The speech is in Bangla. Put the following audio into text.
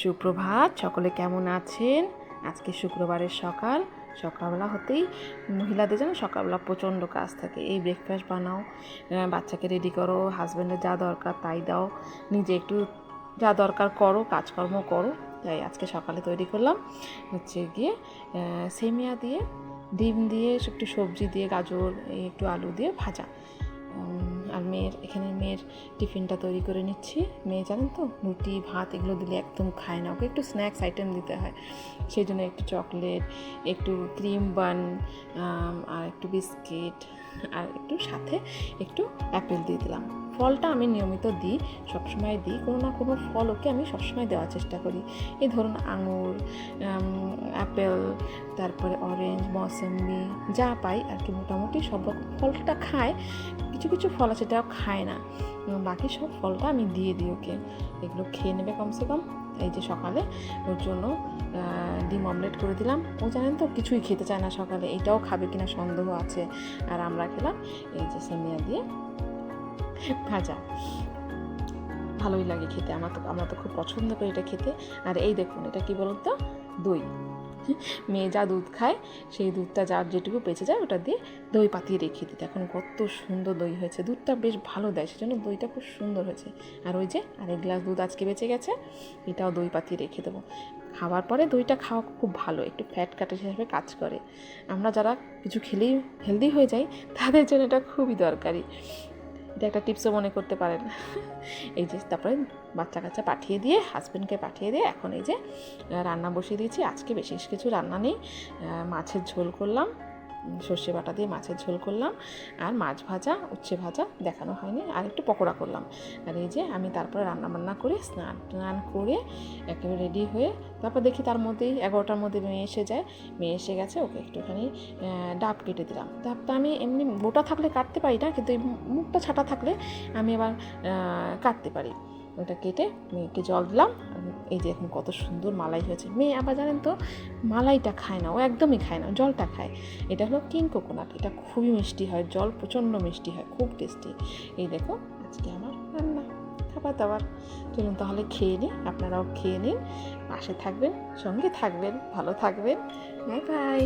সুপ্রভাত, সকলে কেমন আছেন? আজকে শুক্রবারের সকালবেলা হতেই মহিলাদের যেন সকালবেলা প্রচণ্ড কাজ থাকে। এই ব্রেকফাস্ট বানাও, বাচ্চাকে রেডি করো, হাজব্যান্ডের যা দরকার তাই দাও, নিজে একটু যা দরকার করো, কাজকর্ম করো। তাই আজকে সকালে তৈরি করলাম হচ্ছে গিয়ে সেমিয়া দিয়ে, ডিম দিয়ে, একটু সবজি দিয়ে, গাজর, একটু আলু দিয়ে ভাজা। আর মেয়ের টিফিনটা তৈরি করে নিচ্ছি। মেয়ে জানেন তো, রুটি ভাত এগুলো দিলে একদম খায় না, ওকে একটু স্ন্যাক্স আইটেম দিতে হয়। সেই জন্য একটু চকলেট, একটু ক্রিম বান, আর একটু বিস্কিট, আর একটু সাথে একটু অ্যাপেল দিয়ে দিলাম। ফলটা আমি নিয়মিত দিই, সবসময় দিই, কোনো না কোনো ফল ওকে আমি সবসময় দেওয়ার চেষ্টা করি। এই ধরুন আঙুর, অ্যাপেল, তারপরে অরেঞ্জ, মৌসম্বি, যা পাই আর কি, মোটামুটি সব রকম ফলটা খায়। কিছু কিছু ফল আছে সেটাও খায় না, বাকি সব ফলটা আমি দিয়ে দিই ওকে। এগুলো খেয়ে নেবে কমসে কম। এই যে সকালে ওর জন্য ডিম অমলেট করে দিলাম। ও জানেন তো কিছুই খেতে চায় না সকালে, এটাও খাবে কিনা সন্দেহ আছে। আর আমরা খেলাম এই যে সেমিয়া দিয়ে ভাজা। ভালোই লাগে খেতে, আমরা তো খুব পছন্দ করি এটা খেতে। আর এই দেখুন, এটা কি বলুন তো, দই। মেয়ে যা দুধ খায় সেই দুধটা যার যেটুকু বেঁচে যায় ওটা দিয়ে দই পাতিয়ে রেখে দিই। এখন কত সুন্দর দই হয়েছে, দুধটা বেশ ভালো দেয়, সেজন্য দইটা খুব সুন্দর হয়েছে। আর ওই যে আরেক গ্লাস দুধ আজকে বেঁচে গেছে, এটাও দই পাতিয়ে রেখে দেবো। খাওয়ার পরে দইটা খাওয়া খুব ভালো, একটু ফ্যাট কাটার হিসাবে কাজ করে। আমরা যারা কিছু খেলেই হেলদি হয়ে যাই, তাদের জন্য এটা খুবই দরকারি। এটা একটা টিপসও মনে করতে পারেন। এই যে তারপরে বাচ্চা কাচ্চা পাঠিয়ে দিয়ে, হাজব্যান্ডকে পাঠিয়ে দিয়ে এখন এই যে রান্না বসিয়ে দিয়েছি। আজকে বেশি কিছু রান্না নেই, মাছের ঝোল করলাম, সর্ষে বাটা দিয়ে মাছের ঝোল করলাম, আর মাছ ভাজা, উচ্ছে ভাজা দেখানো হয়নি, আর একটু পকোড়া করলাম। আর এই যে আমি তারপরে রান্নাবান্না করে স্নান করে একেবারে রেডি হয়ে তারপর দেখি তার মধ্যেই 11টার মধ্যে মেয়ে এসে গেছে। ওকে একটুখানি ডাব কেটে দিলাম। ডাবটা আমি এমনি গোটা থাকলে কাটতে পারি না, কিন্তু এই মুখটা ছাটা থাকলে আমি আবার কাটতে পারি। ওটা কেটে মেয়েকে জল দিলাম। এই যে এখন কত সুন্দর মালাই হয়েছে। মেয়ে আবার জানেন তো মালাইটা খায় না, ও একদমই খায় না, জলটা খায়। এটা হলো কিং কোকোনাট, এটা খুবই মিষ্টি হয়, জল প্রচণ্ড মিষ্টি হয়, খুব টেস্টি। এই দেখো আজকে আমার রান্না, খাবার দাবার। চলুন তাহলে খেয়ে নিই, আপনারাও খেয়ে নিন, পাশে থাকবেন, সঙ্গে থাকবেন, ভালো থাকবেন। Bye bye.